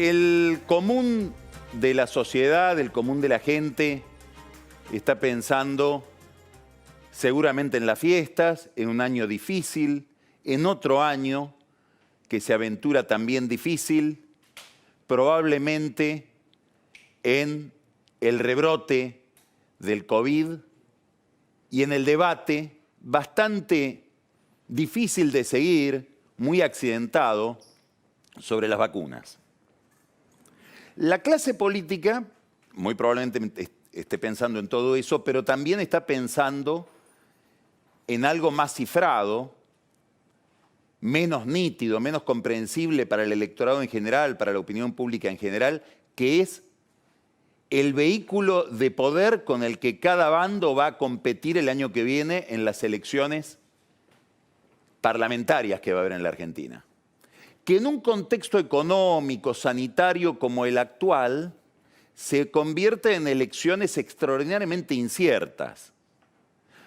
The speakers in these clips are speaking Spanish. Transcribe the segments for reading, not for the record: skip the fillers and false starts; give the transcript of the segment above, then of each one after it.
El común de la sociedad, el común de la gente, está pensando seguramente en las fiestas, en un año difícil, en otro año que se aventura también difícil, probablemente en el rebrote del COVID y en el debate bastante difícil de seguir, muy accidentado, sobre las vacunas. La clase política, muy probablemente esté pensando en todo eso, pero también está pensando en algo más cifrado, menos nítido, menos comprensible para el electorado en general, para la opinión pública en general, que es el vehículo de poder con el que cada bando va a competir el año que viene en las elecciones parlamentarias que va a haber en la Argentina. Que en un contexto económico, sanitario como el actual, se convierte en elecciones extraordinariamente inciertas.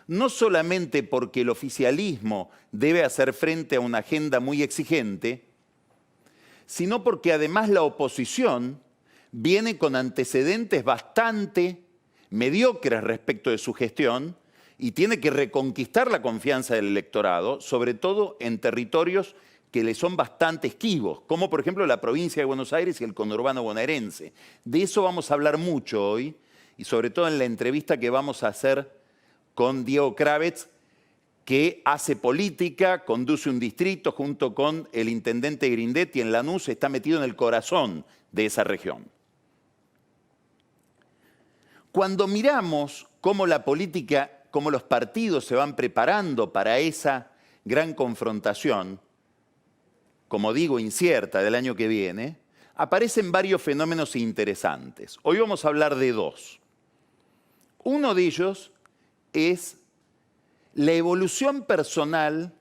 No solamente porque el oficialismo debe hacer frente a una agenda muy exigente, sino porque además la oposición viene con antecedentes bastante mediocres respecto de su gestión y tiene que reconquistar la confianza del electorado, sobre todo en territorios que le son bastante esquivos, como por ejemplo la provincia de Buenos Aires y el conurbano bonaerense. De eso vamos a hablar mucho hoy, y sobre todo en la entrevista que vamos a hacer con Diego Kravetz, que hace política, conduce un distrito junto con el intendente Grindetti en Lanús, está metido en el corazón de esa región. Cuando miramos cómo la política, cómo los partidos se van preparando para esa gran confrontación, como digo, incierta del año que viene, aparecen varios fenómenos interesantes. Hoy vamos a hablar de dos. Uno de ellos es la evolución personal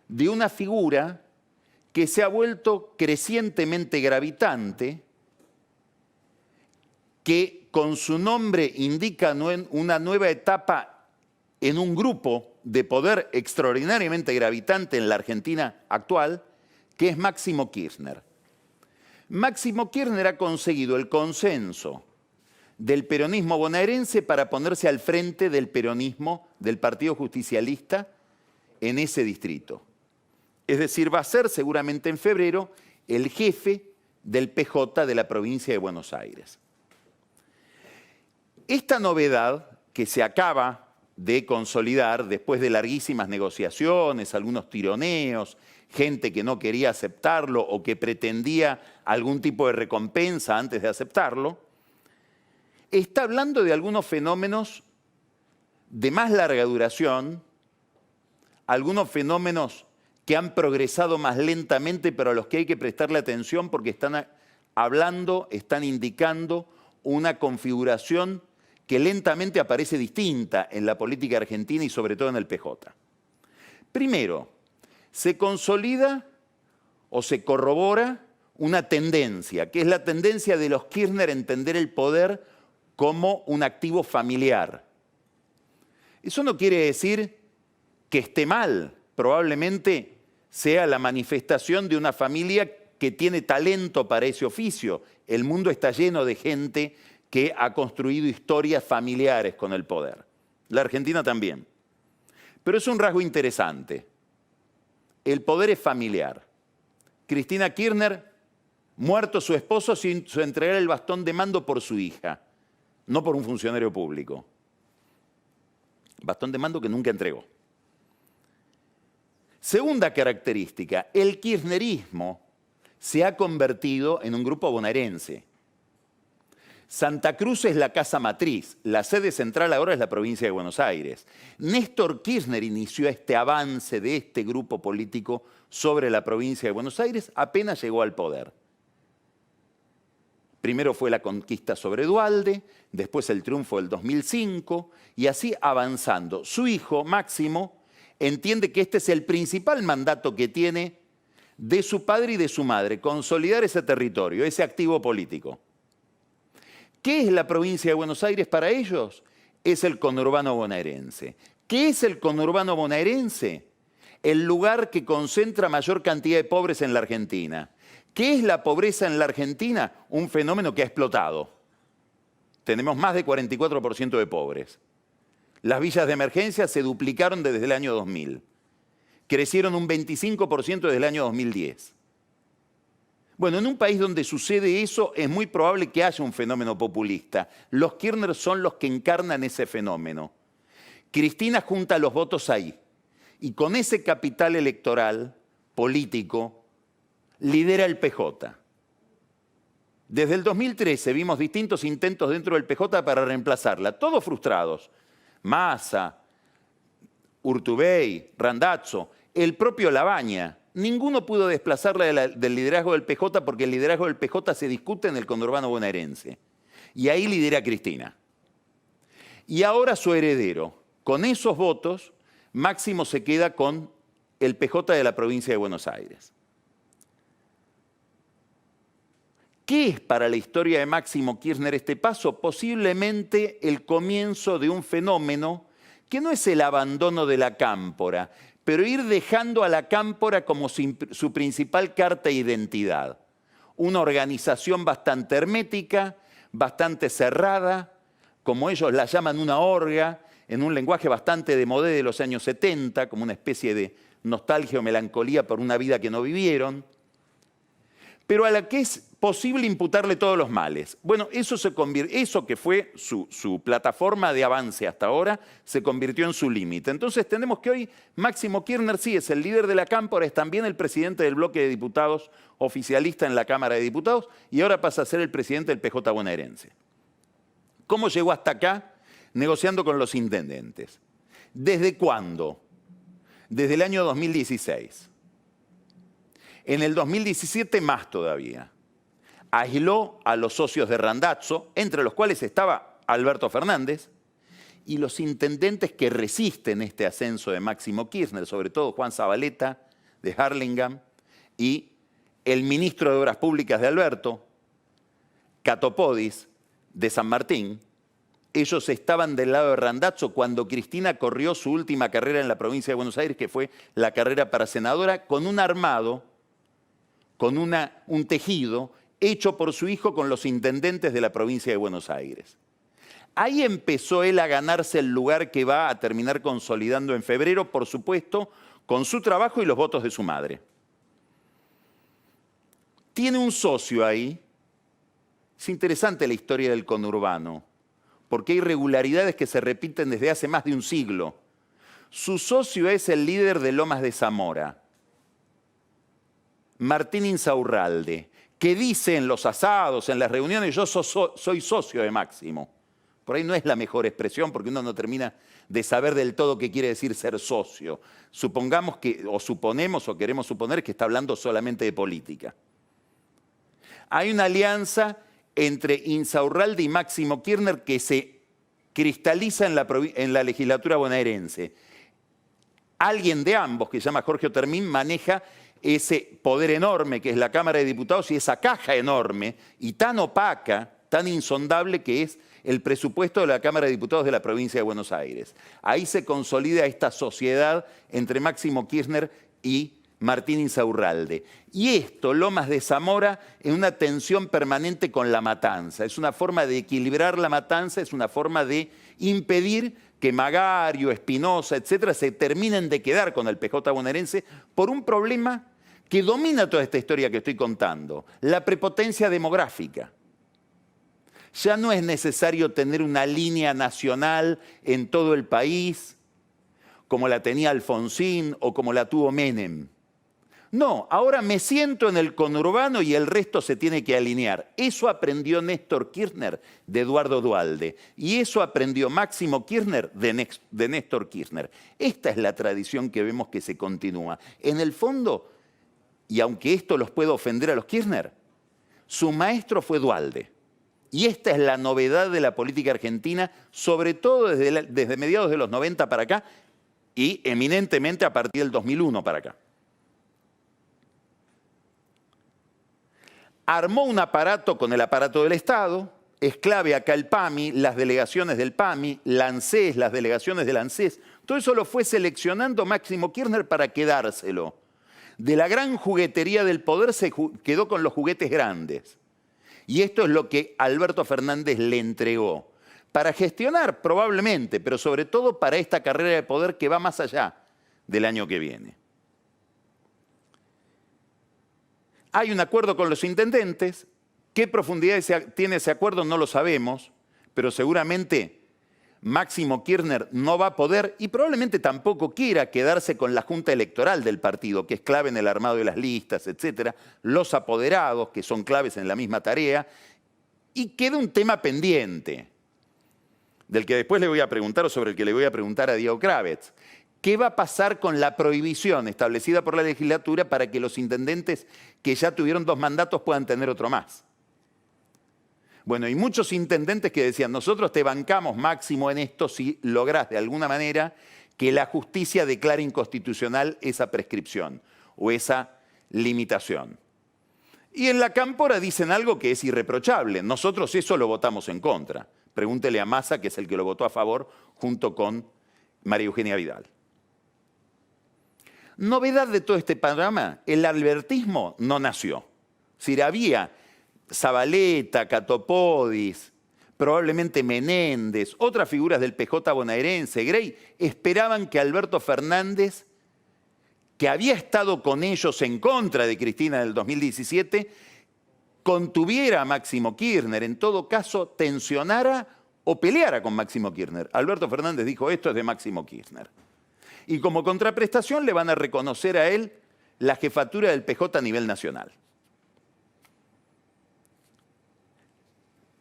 de una figura que se ha vuelto crecientemente gravitante, que con su nombre indica una nueva etapa en un grupo de poder extraordinariamente gravitante en la Argentina actual, que es Máximo Kirchner. Máximo Kirchner ha conseguido el consenso del peronismo bonaerense para ponerse al frente del peronismo del Partido Justicialista en ese distrito. Es decir, va a ser seguramente en febrero el jefe del PJ de la provincia de Buenos Aires. Esta novedad que se acaba de consolidar después de larguísimas negociaciones, algunos tironeos, gente que no quería aceptarlo o que pretendía algún tipo de recompensa antes de aceptarlo, está hablando de algunos fenómenos de más larga duración, algunos fenómenos que han progresado más lentamente, pero a los que hay que prestarle atención porque están hablando, están indicando una configuración que lentamente aparece distinta en la política argentina y sobre todo en el PJ. Primero, se consolida o se corrobora una tendencia, que es la tendencia de los Kirchner a entender el poder como un activo familiar. Eso no quiere decir que esté mal, probablemente sea la manifestación de una familia que tiene talento para ese oficio. El mundo está lleno de gente que ha construido historias familiares con el poder. La Argentina también. Pero es un rasgo interesante. El poder es familiar. Cristina Kirchner, muerto su esposo, sin entregar el bastón de mando por su hija, no por un funcionario público. Bastón de mando que nunca entregó. Segunda característica, el kirchnerismo se ha convertido en un grupo bonaerense. Santa Cruz es la casa matriz, la sede central ahora es la provincia de Buenos Aires. Néstor Kirchner inició este avance de este grupo político sobre la provincia de Buenos Aires apenas llegó al poder. Primero fue la conquista sobre Duhalde, después el triunfo del 2005 y así avanzando. Su hijo, Máximo, entiende que este es el principal mandato que tiene de su padre y de su madre, consolidar ese territorio, ese activo político. ¿Qué es la provincia de Buenos Aires para ellos? Es el conurbano bonaerense. ¿Qué es el conurbano bonaerense? El lugar que concentra mayor cantidad de pobres en la Argentina. ¿Qué es la pobreza en la Argentina? Un fenómeno que ha explotado. Tenemos más de 44% de pobres. Las villas de emergencia se duplicaron desde el año 2000. Crecieron un 25% desde el año 2010. Bueno, en un país donde sucede eso es muy probable que haya un fenómeno populista. Los Kirchner son los que encarnan ese fenómeno. Cristina junta los votos ahí y con ese capital electoral, político, lidera el PJ. Desde el 2013 vimos distintos intentos dentro del PJ para reemplazarla, todos frustrados. Massa, Urtubey, Randazzo, el propio Labaña. Ninguno pudo desplazarla del liderazgo del PJ porque el liderazgo del PJ se discute en el conurbano bonaerense. Y ahí lidera Cristina. Y ahora su heredero. Con esos votos, Máximo se queda con el PJ de la provincia de Buenos Aires. ¿Qué es para la historia de Máximo Kirchner este paso? Posiblemente el comienzo de un fenómeno que no es el abandono de la cámpora, pero ir dejando a la cámpora como su principal carta de identidad. Una organización bastante hermética, bastante cerrada, como ellos la llaman una orga, en un lenguaje bastante de modé de los años 70, como una especie de nostalgia o melancolía por una vida que no vivieron, pero a la que es posible imputarle todos los males. Bueno, eso que fue su plataforma de avance hasta ahora, se convirtió en su límite. Entonces tenemos que hoy Máximo Kirchner sí es el líder de la cámpora, es también el presidente del bloque de diputados oficialista en la Cámara de Diputados y ahora pasa a ser el presidente del PJ bonaerense. ¿Cómo llegó hasta acá? Negociando con los intendentes. ¿Desde cuándo? Desde el año 2016. En el 2017 más todavía. Aisló a los socios de Randazzo, entre los cuales estaba Alberto Fernández, y los intendentes que resisten este ascenso de Máximo Kirchner, sobre todo Juan Zabaleta de Harlingen y el ministro de Obras Públicas de Alberto, Catopodis de San Martín. Ellos estaban del lado de Randazzo cuando Cristina corrió su última carrera en la provincia de Buenos Aires, que fue la carrera para senadora, con un armado, con un tejido hecho por su hijo con los intendentes de la provincia de Buenos Aires. Ahí empezó él a ganarse el lugar que va a terminar consolidando en febrero, por supuesto, con su trabajo y los votos de su madre. Tiene un socio ahí. Es interesante la historia del conurbano, porque hay irregularidades que se repiten desde hace más de un siglo. Su socio es el líder de Lomas de Zamora, Martín Insaurralde, que dice en los asados, en las reuniones, yo soy socio de Máximo. Por ahí no es la mejor expresión porque uno no termina de saber del todo qué quiere decir ser socio. Supongamos que, o suponemos o queremos suponer que está hablando solamente de política. Hay una alianza entre Insaurralde y Máximo Kirchner que se cristaliza en la legislatura bonaerense. Alguien de ambos, que se llama Jorge Otermín, maneja ese poder enorme que es la Cámara de Diputados y esa caja enorme y tan opaca, tan insondable que es el presupuesto de la Cámara de Diputados de la provincia de Buenos Aires. Ahí se consolida esta sociedad entre Máximo Kirchner y Martín Insaurralde. Y esto, Lomas de Zamora, en una tensión permanente con La Matanza. Es una forma de equilibrar La Matanza, es una forma de impedir que Magario, Espinosa, etcétera, se terminen de quedar con el PJ bonaerense por un problema que domina toda esta historia que estoy contando, la prepotencia demográfica. Ya no es necesario tener una línea nacional en todo el país, como la tenía Alfonsín o como la tuvo Menem. No, ahora me siento en el conurbano y el resto se tiene que alinear. Eso aprendió Néstor Kirchner de Eduardo Duhalde y eso aprendió Máximo Kirchner de Néstor Kirchner. Esta es la tradición que vemos que se continúa. En el fondo, y aunque esto los pueda ofender a los Kirchner, su maestro fue Duhalde. Y esta es la novedad de la política argentina, sobre todo desde mediados de los 90 para acá y eminentemente a partir del 2001 para acá. Armó un aparato con el aparato del Estado, es clave acá el PAMI, las delegaciones del PAMI, la ANSES, las delegaciones del ANSES. Todo eso lo fue seleccionando Máximo Kirchner para quedárselo. de la gran juguetería del poder se quedó con los juguetes grandes. Y esto es lo que Alberto Fernández le entregó, para gestionar probablemente, pero sobre todo para esta carrera de poder que va más allá del año que viene. Hay un acuerdo con los intendentes. ¿Qué profundidad tiene ese acuerdo? No lo sabemos, pero seguramente Máximo Kirchner no va a poder y probablemente tampoco quiera quedarse con la Junta Electoral del partido, que es clave en el armado de las listas, etcétera, los apoderados, que son claves en la misma tarea, y queda un tema pendiente, del que después le voy a preguntar o sobre el que le voy a preguntar a Diego Kravetz. ¿Qué va a pasar con la prohibición establecida por la legislatura para que los intendentes que ya tuvieron 2 mandatos puedan tener otro más? Bueno, y muchos intendentes que decían, nosotros te bancamos, Máximo, en esto si lográs de alguna manera que la justicia declare inconstitucional esa prescripción o esa limitación. Y en la Cámpora dicen algo que es irreprochable. Nosotros eso lo votamos en contra. Pregúntele a Massa, que es el que lo votó a favor, junto con María Eugenia Vidal. Novedad de todo este panorama, el albertismo no nació. Si había Zabaleta, Catopodis, probablemente Menéndez, otras figuras del PJ bonaerense, Grey, esperaban que Alberto Fernández, que había estado con ellos en contra de Cristina en el 2017, contuviera a Máximo Kirchner, en todo caso tensionara o peleara con Máximo Kirchner. Alberto Fernández dijo, esto es de Máximo Kirchner. Y como contraprestación le van a reconocer a él la jefatura del PJ a nivel nacional.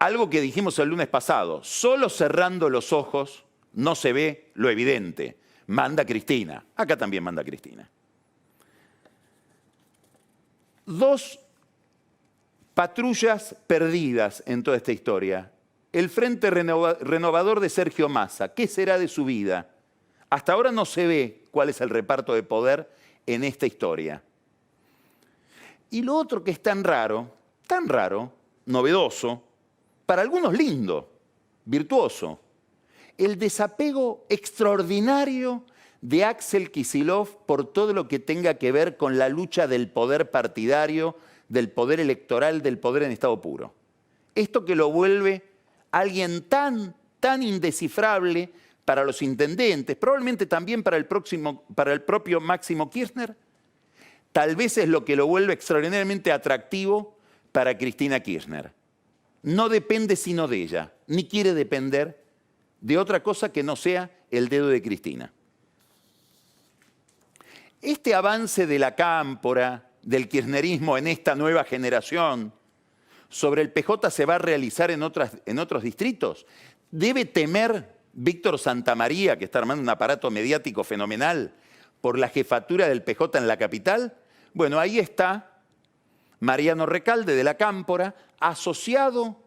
Algo que dijimos el lunes pasado, solo cerrando los ojos no se ve lo evidente. Manda Cristina. Acá también manda Cristina. 2 patrullas perdidas en toda esta historia. El Frente Renovador de Sergio Massa. ¿Qué será de su vida? Hasta ahora no se ve cuál es el reparto de poder en esta historia. Y lo otro que es tan raro, novedoso, para algunos lindo, virtuoso, el desapego extraordinario de Axel Kicillof por todo lo que tenga que ver con la lucha del poder partidario, del poder electoral, del poder en estado puro. Esto que lo vuelve alguien tan indescifrable para los intendentes, probablemente también para el propio Máximo Kirchner, tal vez es lo que lo vuelve extraordinariamente atractivo para Cristina Kirchner. No depende sino de ella, ni quiere depender de otra cosa que no sea el dedo de Cristina. Este avance de la Cámpora, del kirchnerismo en esta nueva generación, sobre el PJ se va a realizar en otros distritos. ¿Debe temer Víctor Santamaría, que está armando un aparato mediático fenomenal, por la jefatura del PJ en la capital? Bueno, ahí está Mariano Recalde de la Cámpora, asociado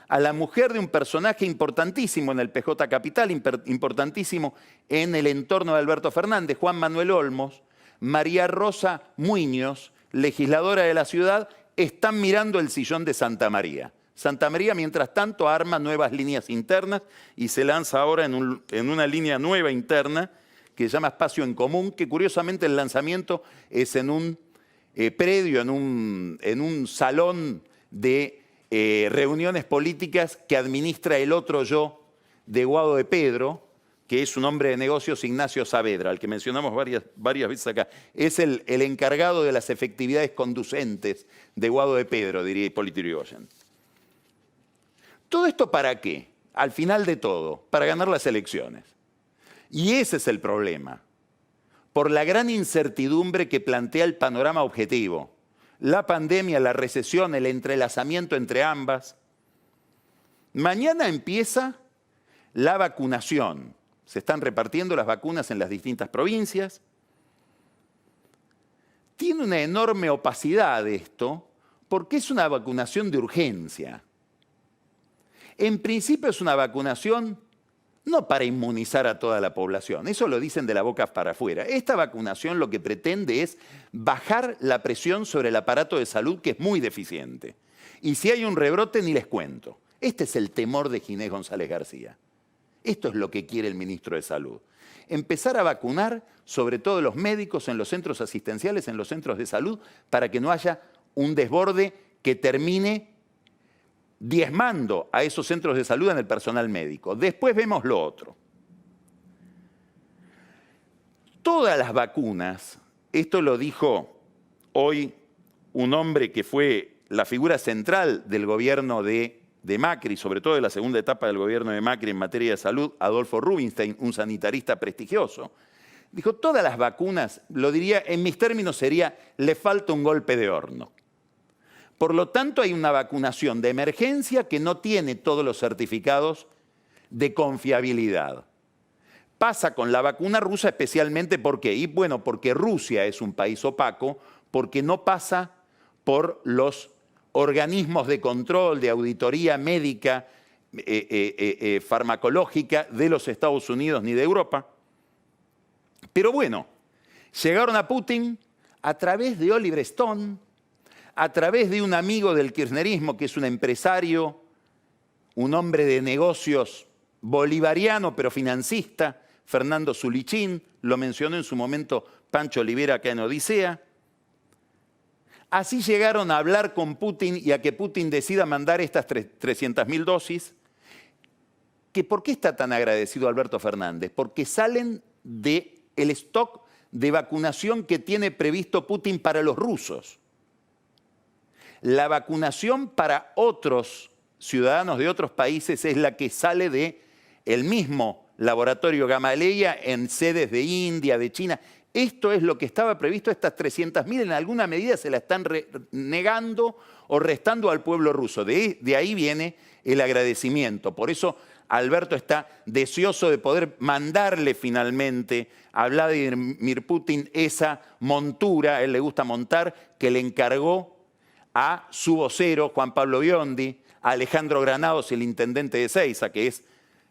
a la mujer de un personaje importantísimo en el PJ Capital, importantísimo en el entorno de Alberto Fernández, Juan Manuel Olmos, María Rosa Muñoz, legisladora de la ciudad, están mirando el sillón de Santamaría. Santamaría, mientras tanto, arma nuevas líneas internas y se lanza ahora en una línea nueva interna que se llama Espacio en Común, que curiosamente el lanzamiento es en un predio, en un salón de reuniones políticas que administra el otro yo de Guado de Pedro, que es un hombre de negocios, Ignacio Saavedra, al que mencionamos varias veces acá. Es el encargado de las efectividades conducentes de Guado de Pedro, diría Hipólito Yrigoyen. ¿Todo esto para qué? Al final de todo, para ganar las elecciones. Y ese es el problema. Por la gran incertidumbre que plantea el panorama objetivo. La pandemia, la recesión, el entrelazamiento entre ambas. Mañana empieza la vacunación. Se están repartiendo las vacunas en las distintas provincias. Tiene una enorme opacidad esto, porque es una vacunación de urgencia. En principio es una vacunación no para inmunizar a toda la población, eso lo dicen de la boca para afuera. Esta vacunación lo que pretende es bajar la presión sobre el aparato de salud, que es muy deficiente. Y si hay un rebrote, ni les cuento. Este es el temor de Ginés González García. Esto es lo que quiere el ministro de Salud. Empezar a vacunar, sobre todo los médicos en los centros asistenciales, en los centros de salud, para que no haya un desborde que termine diezmando a esos centros de salud en el personal médico. Después vemos lo otro. Todas las vacunas, esto lo dijo hoy un hombre que fue la figura central del gobierno de Macri, sobre todo de la segunda etapa del gobierno de Macri en materia de salud, Adolfo Rubinstein, un sanitarista prestigioso, dijo, todas las vacunas, lo diría, en mis términos sería, le falta un golpe de horno. Por lo tanto, hay una vacunación de emergencia que no tiene todos los certificados de confiabilidad. Pasa con la vacuna rusa especialmente, ¿por qué? Y bueno, porque Rusia es un país opaco, porque no pasa por los organismos de control, de auditoría médica, farmacológica de los Estados Unidos ni de Europa. Pero bueno, llegaron a Putin a través de Oliver Stone, a través de un amigo del kirchnerismo que es un empresario, un hombre de negocios bolivariano pero financista, Fernando Zulichín, lo mencionó en su momento Pancho Olivera acá en Odisea. Así llegaron a hablar con Putin y a que Putin decida mandar estas 300.000 dosis. ¿Por qué está tan agradecido Alberto Fernández? Porque salen del stock de vacunación que tiene previsto Putin para los rusos. La vacunación para otros ciudadanos de otros países es la que sale del mismo laboratorio Gamaleya en sedes de India, de China. Esto es lo que estaba previsto, estas 300.000 en alguna medida se la están negando o restando al pueblo ruso. De ahí viene el agradecimiento. Por eso Alberto está deseoso de poder mandarle finalmente a Vladimir Putin esa montura, a él le gusta montar, que le encargó a su vocero, Juan Pablo Biondi, a Alejandro Granados, el intendente de Ezeiza, que es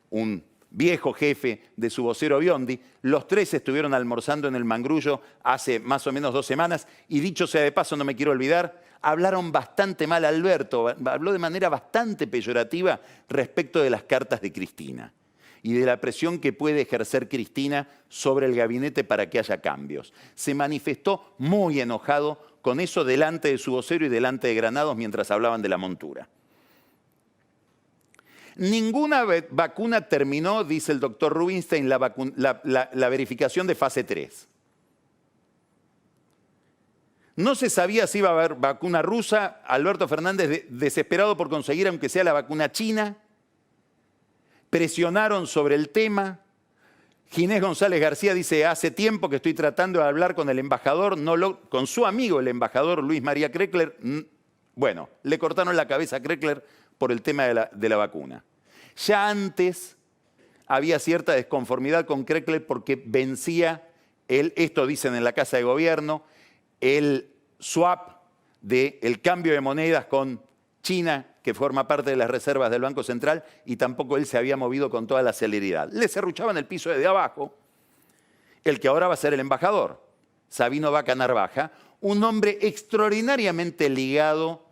un viejo jefe de su vocero Biondi. Los tres estuvieron almorzando en el Mangrullo hace más o menos 2 semanas y dicho sea de paso, no me quiero olvidar, hablaron bastante mal Alberto, habló de manera bastante peyorativa respecto de las cartas de Cristina y de la presión que puede ejercer Cristina sobre el gabinete para que haya cambios. Se manifestó muy enojado con eso delante de su vocero y delante de Granados mientras hablaban de la montura. Ninguna vacuna terminó, dice el doctor Rubinstein, la verificación de fase 3. No se sabía si iba a haber vacuna rusa. Alberto Fernández, desesperado por conseguir, aunque sea la vacuna china, presionaron sobre el tema. Ginés González García dice, hace tiempo que estoy tratando de hablar con el embajador, con su amigo el embajador Luis María Kreckler. Bueno, le cortaron la cabeza a Kreckler por el tema de la vacuna. Ya antes había cierta desconformidad con Kreckler porque vencía, esto dicen en la Casa de Gobierno, el swap del cambio de monedas con China, que forma parte de las reservas del Banco Central, y tampoco él se había movido con toda la celeridad. Le serruchaban el piso desde abajo, el que ahora va a ser el embajador, Sabino Vaca Narvaja, un hombre extraordinariamente ligado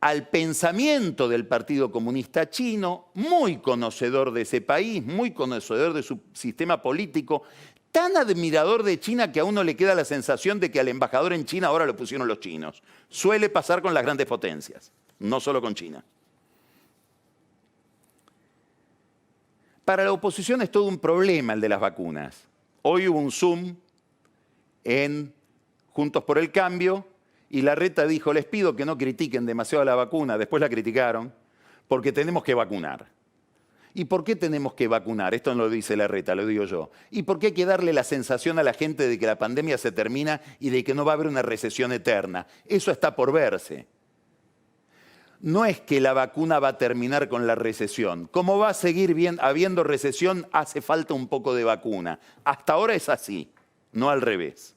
al pensamiento del Partido Comunista Chino, muy conocedor de ese país, muy conocedor de su sistema político, tan admirador de China que a uno le queda la sensación de que al embajador en China ahora lo pusieron los chinos. Suele pasar con las grandes potencias, no solo con China. Para la oposición es todo un problema el de las vacunas. Hoy hubo un Zoom en Juntos por el Cambio, y Larreta dijo, les pido que no critiquen demasiado la vacuna, después la criticaron, porque tenemos que vacunar. ¿Y por qué tenemos que vacunar? Esto no lo dice Larreta, lo digo yo. ¿Y por qué hay que darle la sensación a la gente de que la pandemia se termina y de que no va a haber una recesión eterna? Eso está por verse. No es que la vacuna va a terminar con la recesión. Como va a seguir habiendo recesión, hace falta un poco de vacuna. Hasta ahora es así, no al revés.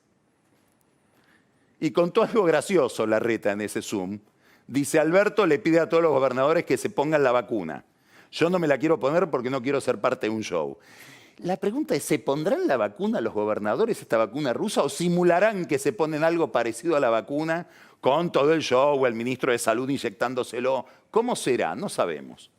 Y contó algo gracioso Larreta en ese Zoom. Dice, Alberto le pide a todos los gobernadores que se pongan la vacuna. Yo no me la quiero poner porque no quiero ser parte de un show. La pregunta es, ¿se pondrán la vacuna los gobernadores, esta vacuna rusa, o simularán que se ponen algo parecido a la vacuna con todo el show, el ministro de Salud inyectándoselo? ¿Cómo será? No sabemos.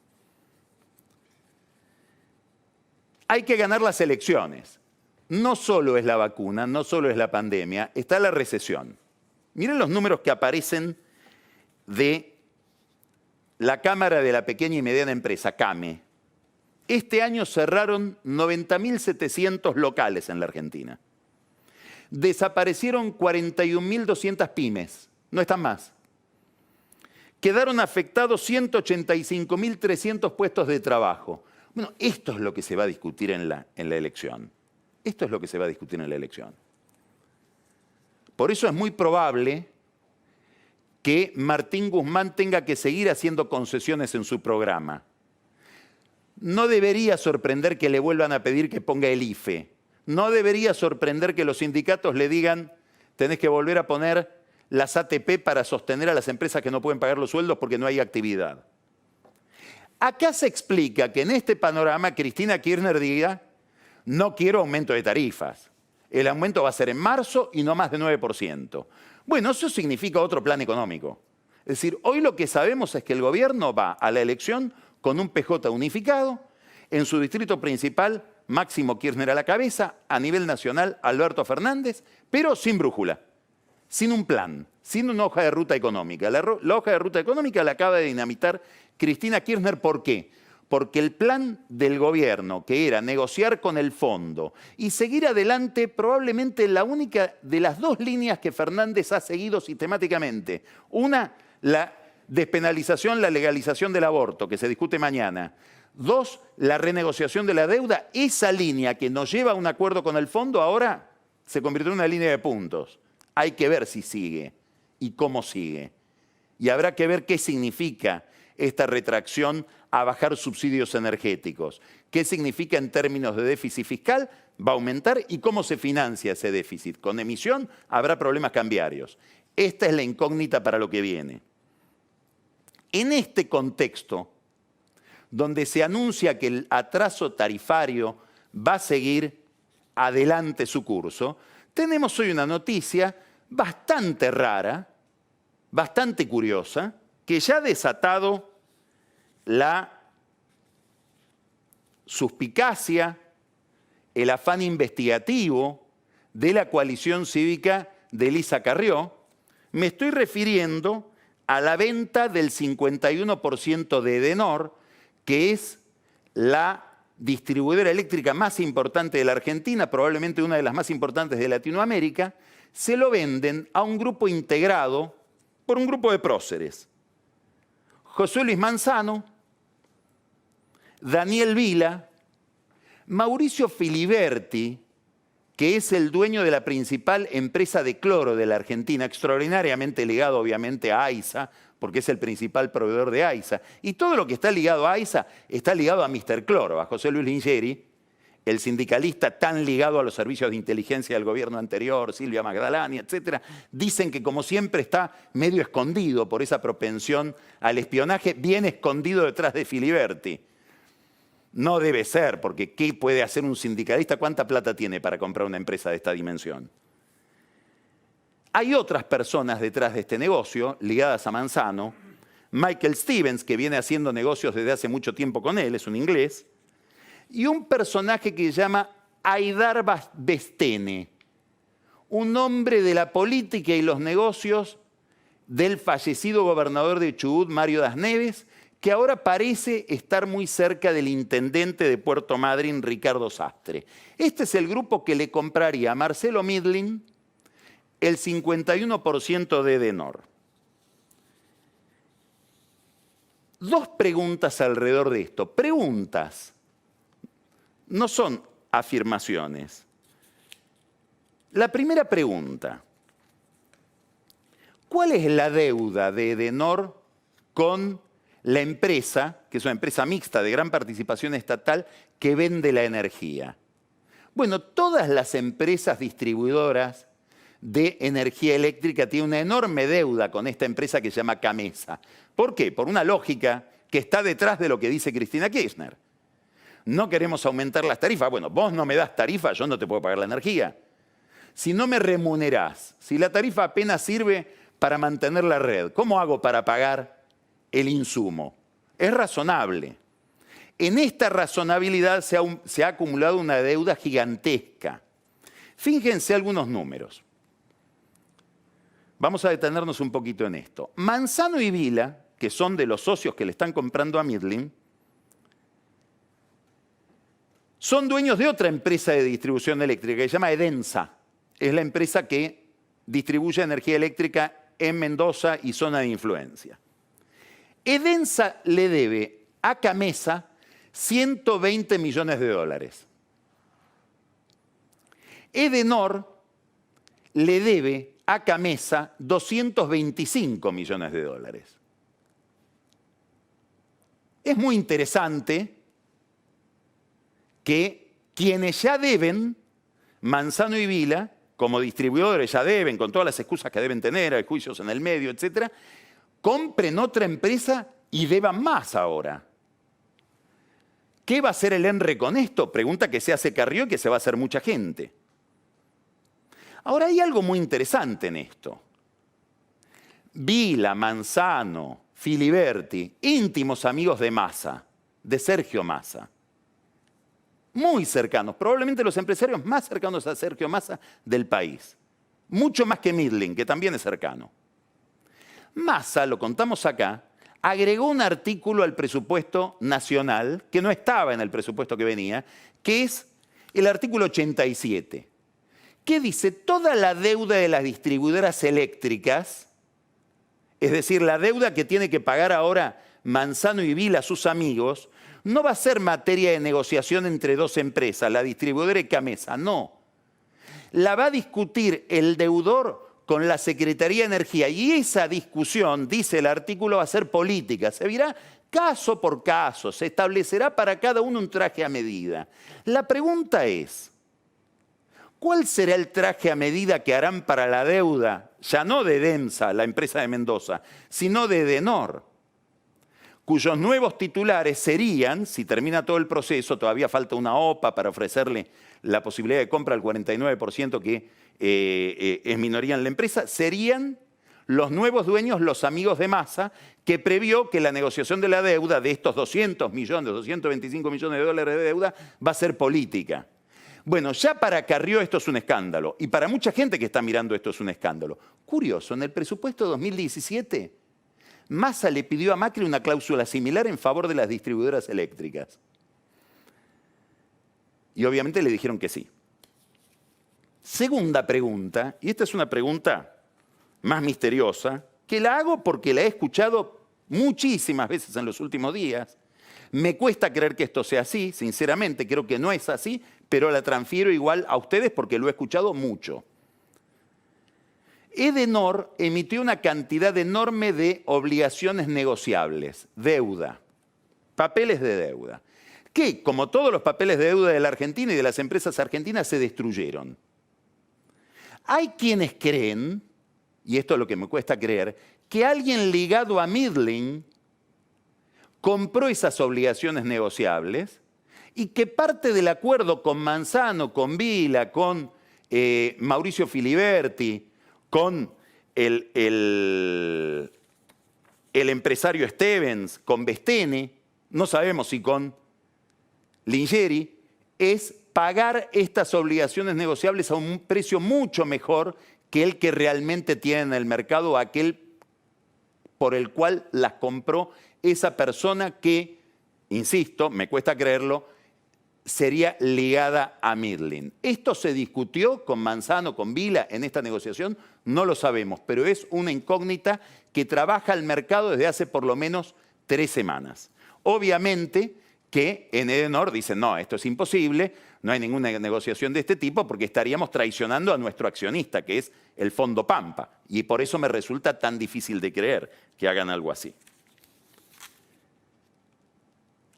Hay que ganar las elecciones. No solo es la vacuna, no solo es la pandemia, está la recesión. Miren los números que aparecen de la Cámara de la Pequeña y Mediana Empresa, CAME. Este año cerraron 90.700 locales en la Argentina. Desaparecieron 41.200 pymes, no están más. Quedaron afectados 185.300 puestos de trabajo. Bueno, esto es lo que se va a discutir en la elección. Esto es lo que se va a discutir en la elección. Por eso es muy probable que Martín Guzmán tenga que seguir haciendo concesiones en su programa. No debería sorprender que le vuelvan a pedir que ponga el IFE. No debería sorprender que los sindicatos le digan, tenés que volver a poner las ATP para sostener a las empresas que no pueden pagar los sueldos porque no hay actividad. Acá se explica que en este panorama Cristina Kirchner diga, no quiero aumento de tarifas. El aumento va a ser en marzo y no más de 9%. Bueno, eso significa otro plan económico. Es decir, hoy lo que sabemos es que el gobierno va a la elección con un PJ unificado, en su distrito principal, Máximo Kirchner a la cabeza, a nivel nacional, Alberto Fernández, pero sin brújula, sin un plan, sin una hoja de ruta económica. La hoja de ruta económica la acaba de dinamitar Cristina Kirchner. ¿Por qué? Porque el plan del gobierno, que era negociar con el fondo y seguir adelante probablemente la única de las dos líneas que Fernández ha seguido sistemáticamente. Una, la despenalización, la legalización del aborto, que se discute mañana. Dos, la renegociación de la deuda. Esa línea que nos lleva a un acuerdo con el fondo ahora se convirtió en una línea de puntos. Hay que ver si sigue y cómo sigue. Y habrá que ver qué significa esta retracción a bajar subsidios energéticos. ¿Qué significa en términos de déficit fiscal? ¿Va a aumentar? ¿Y cómo se financia ese déficit? ¿Con emisión? Habrá problemas cambiarios. Esta es la incógnita para lo que viene. En este contexto, donde se anuncia que el atraso tarifario va a seguir adelante su curso, tenemos hoy una noticia bastante rara, bastante curiosa, que ya ha desatado la suspicacia, el afán investigativo de la coalición cívica de Elisa Carrió. Me estoy refiriendo a la venta del 51% de Edenor, que es la distribuidora eléctrica más importante de la Argentina, probablemente una de las más importantes de Latinoamérica. Se lo venden a un grupo integrado por un grupo de próceres. José Luis Manzano, Daniel Vila, Mauricio Filiberti, que es el dueño de la principal empresa de cloro de la Argentina, extraordinariamente ligado obviamente a AISA, porque es el principal proveedor de AISA. Y todo lo que está ligado a AISA está ligado a Mr. Cloro, a José Luis Lingeri, el sindicalista tan ligado a los servicios de inteligencia del gobierno anterior, Silvia Magdalani, etc. Dicen que como siempre está medio escondido por esa propensión al espionaje, bien escondido detrás de Filiberti. No debe ser, porque ¿qué puede hacer un sindicalista? ¿Cuánta plata tiene para comprar una empresa de esta dimensión? Hay otras personas detrás de este negocio, ligadas a Manzano. Michael Stevens, que viene haciendo negocios desde hace mucho tiempo con él, es un inglés. Y un personaje que se llama Aidar Bestene, un hombre de la política y los negocios del fallecido gobernador de Chubut, Mario Das Neves, que ahora parece estar muy cerca del intendente de Puerto Madryn, Ricardo Sastre. Este es el grupo que le compraría a Marcelo Midlin el 51% de Edenor. Dos preguntas alrededor de esto. Preguntas, no son afirmaciones. La primera pregunta: ¿cuál es la deuda de Edenor con la empresa, que es una empresa mixta de gran participación estatal, que vende la energía? Bueno, todas las empresas distribuidoras de energía eléctrica tienen una enorme deuda con esta empresa que se llama Camesa. ¿Por qué? Por una lógica que está detrás de lo que dice Cristina Kirchner. No queremos aumentar las tarifas. Bueno, vos no me das tarifa, yo no te puedo pagar la energía. Si no me remunerás, si la tarifa apenas sirve para mantener la red, ¿cómo hago para pagar el insumo? Es razonable. en esta razonabilidad se ha acumulado una deuda gigantesca. Fíjense algunos números. Vamos a detenernos un poquito en esto. Manzano y Vila, que son de los socios que le están comprando a Midland, son dueños de otra empresa de distribución eléctrica que se llama Edensa. Es la empresa que distribuye energía eléctrica en Mendoza y zona de influencia. Edensa le debe a Camesa 120 millones de dólares. Edenor le debe a Camesa 225 millones de dólares. Es muy interesante que quienes ya deben, Manzano y Vila, como distribuidores ya deben, con todas las excusas que deben tener, hay juicios en el medio, etc., compren otra empresa y deban más ahora. ¿Qué va a hacer el ENRE con esto? Pregunta que se hace Carrió y que se va a hacer mucha gente. Ahora hay algo muy interesante en esto. Vila, Manzano, Filiberti, íntimos amigos de Massa, de Sergio Massa. Muy cercanos, probablemente los empresarios más cercanos a Sergio Massa del país. Mucho más que Midland, que también es cercano. Massa, lo contamos acá, agregó un artículo al presupuesto nacional, que no estaba en el presupuesto que venía, que es el artículo 87, que dice toda la deuda de las distribuidoras eléctricas, es decir, la deuda que tiene que pagar ahora Manzano y Vila a sus amigos, no va a ser materia de negociación entre dos empresas, la distribuidora y Camesa, no. La va a discutir el deudor con la Secretaría de Energía y esa discusión, dice el artículo, va a ser política. Se verá caso por caso, se establecerá para cada uno un traje a medida. La pregunta es, ¿cuál será el traje a medida que harán para la deuda, ya no de Edensa, la empresa de Mendoza, sino de Edenor? Cuyos nuevos titulares serían, si termina todo el proceso, todavía falta una OPA para ofrecerle la posibilidad de compra al 49% que es minoría en la empresa, serían los nuevos dueños, los amigos de Massa, que previó que la negociación de la deuda de estos 200 millones, 225 millones de dólares de deuda va a ser política. Bueno, ya para Carrió esto es un escándalo y para mucha gente que está mirando esto es un escándalo. Curioso, en el presupuesto de 2017, Massa le pidió a Macri una cláusula similar en favor de las distribuidoras eléctricas. Y obviamente le dijeron que sí. Segunda pregunta, y esta es una pregunta más misteriosa, que la hago porque la he escuchado muchísimas veces en los últimos días. Me cuesta creer que esto sea así, sinceramente creo que no es así, pero la transfiero igual a ustedes porque lo he escuchado mucho. Edenor emitió una cantidad enorme de obligaciones negociables, deuda, papeles de deuda, que, como todos los papeles de deuda de la Argentina y de las empresas argentinas, se destruyeron. Hay quienes creen, y esto es lo que me cuesta creer, que alguien ligado a Midland compró esas obligaciones negociables y que parte del acuerdo con Manzano, con Vila, con Mauricio Filiberti, con el empresario Stevens, con Bestene, no sabemos si con Lingeri, es pagar estas obligaciones negociables a un precio mucho mejor que el que realmente tiene en el mercado, aquel por el cual las compró esa persona que, insisto, me cuesta creerlo, sería ligada a Midland. ¿Esto se discutió con Manzano, con Vila en esta negociación? No lo sabemos, pero es una incógnita que trabaja el mercado desde hace por lo menos 3 semanas. Obviamente que en Edenor dicen, no, esto es imposible, no hay ninguna negociación de este tipo porque estaríamos traicionando a nuestro accionista, que es el Fondo Pampa. Y por eso me resulta tan difícil de creer que hagan algo así.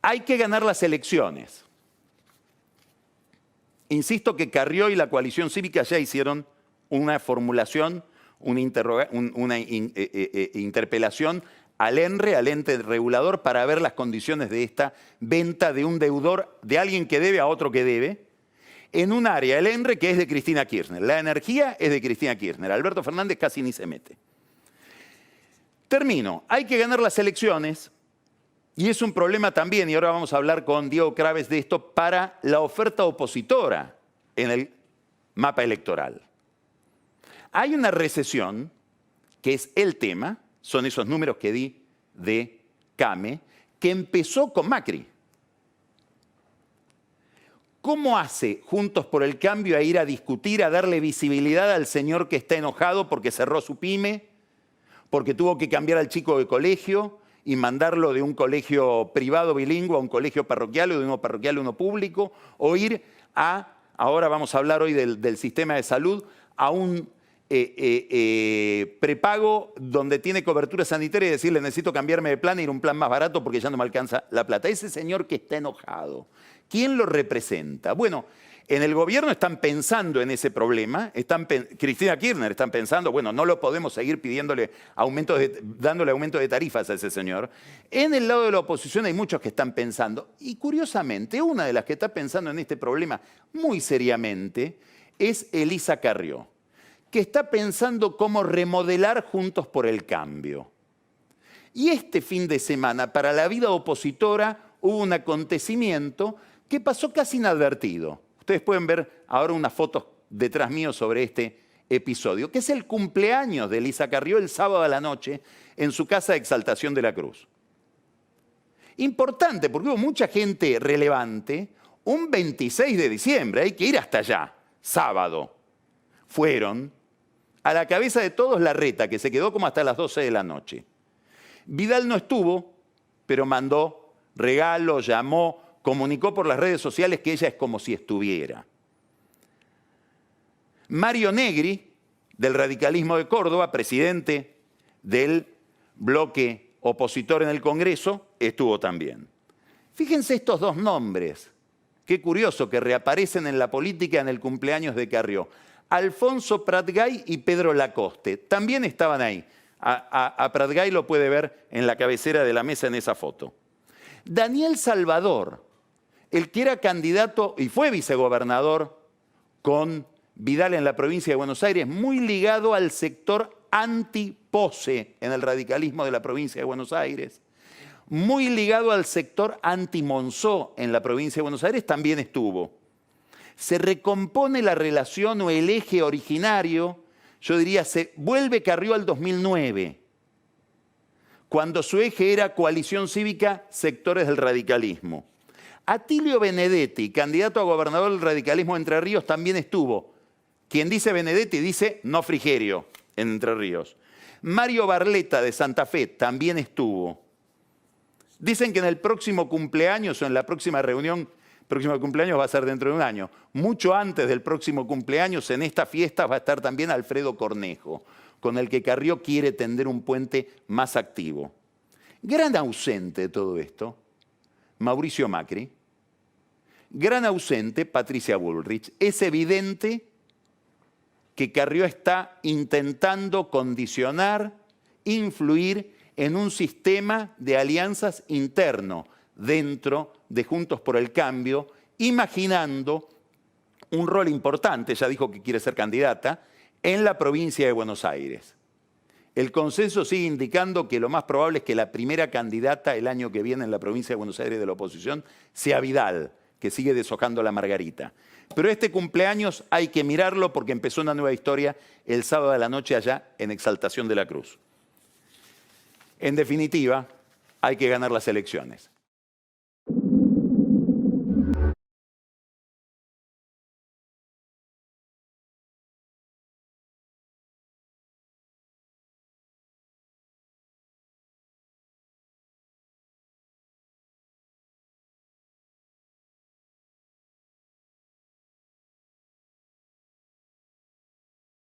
Hay que ganar las elecciones. Insisto que Carrió y la coalición cívica ya hicieron una formulación, una interpelación al ENRE, al ente regulador, para ver las condiciones de esta venta de un deudor, de alguien que debe a otro que debe, en un área, el ENRE, que es de Cristina Kirchner. La energía es de Cristina Kirchner. Alberto Fernández casi ni se mete. Termino. Hay que ganar las elecciones Y es un problema también, y ahora vamos a hablar con Diego Craves de esto, para la oferta opositora en el mapa electoral. Hay una recesión, que es el tema, son esos números que di de CAME, que empezó con Macri. ¿Cómo hace Juntos por el Cambio a ir a discutir, a darle visibilidad al señor que está enojado porque cerró su pyme, porque tuvo que cambiar al chico de colegio y mandarlo de un colegio privado bilingüe a un colegio parroquial o de uno parroquial a uno público, o ir a, ahora vamos a hablar hoy del sistema de salud, a un prepago donde tiene cobertura sanitaria y decirle necesito cambiarme de plan e ir a un plan más barato porque ya no me alcanza la plata? Ese señor que está enojado, ¿quién lo representa? Bueno, en el gobierno están pensando en ese problema, Cristina Kirchner están pensando, bueno, no lo podemos seguir pidiéndole dándole aumento de tarifas a ese señor. En el lado de la oposición hay muchos que están pensando, y curiosamente, una de las que está pensando en este problema muy seriamente es Elisa Carrió, que está pensando cómo remodelar Juntos por el Cambio. Y este fin de semana, para la vida opositora, hubo un acontecimiento que pasó casi inadvertido. Ustedes pueden ver ahora unas fotos detrás mío sobre este episodio, que es el cumpleaños de Elisa Carrió el sábado a la noche en su casa de Exaltación de la Cruz. Importante, porque hubo mucha gente relevante. Un 26 de diciembre, hay que ir hasta allá, sábado. Fueron a la cabeza de todos Larreta, que se quedó como hasta las 12 de la noche. Vidal no estuvo, pero mandó regalos, llamó, comunicó por las redes sociales que ella es como si estuviera. Mario Negri, del radicalismo de Córdoba, presidente del bloque opositor en el Congreso, estuvo también. Fíjense estos dos nombres, qué curioso que reaparecen en la política en el cumpleaños de Carrió. Alfonso Pratgay y Pedro Lacoste también estaban ahí. A Pratgay lo puede ver en la cabecera de la mesa en esa foto. Daniel Salvador, el que era candidato y fue vicegobernador con Vidal en la provincia de Buenos Aires, muy ligado al sector anti-Pose en el radicalismo de la provincia de Buenos Aires, muy ligado al sector anti-Monzó en la provincia de Buenos Aires, también estuvo. Se recompone la relación o el eje originario, yo diría, se vuelve Carrió al 2009, cuando su eje era coalición cívica, sectores del radicalismo. Atilio Benedetti, candidato a gobernador del radicalismo de Entre Ríos, también estuvo. Quien dice Benedetti dice no Frigerio en Entre Ríos. Mario Barletta de Santa Fe también estuvo. Dicen que en el próximo cumpleaños o en la próxima reunión, el próximo cumpleaños va a ser dentro de un año. Mucho antes del próximo cumpleaños, en esta fiesta va a estar también Alfredo Cornejo, con el que Carrió quiere tender un puente más activo. Gran ausente de todo esto, Mauricio Macri. Gran ausente, Patricia Bullrich. Es evidente que Carrió está intentando condicionar, influir en un sistema de alianzas interno dentro de Juntos por el Cambio, imaginando un rol importante, ya dijo que quiere ser candidata, en la provincia de Buenos Aires. El consenso sigue indicando que lo más probable es que la primera candidata el año que viene en la provincia de Buenos Aires de la oposición sea Vidal, que sigue deshojando la margarita. Pero este cumpleaños hay que mirarlo porque empezó una nueva historia el sábado a la noche allá en Exaltación de la Cruz. En definitiva, hay que ganar las elecciones.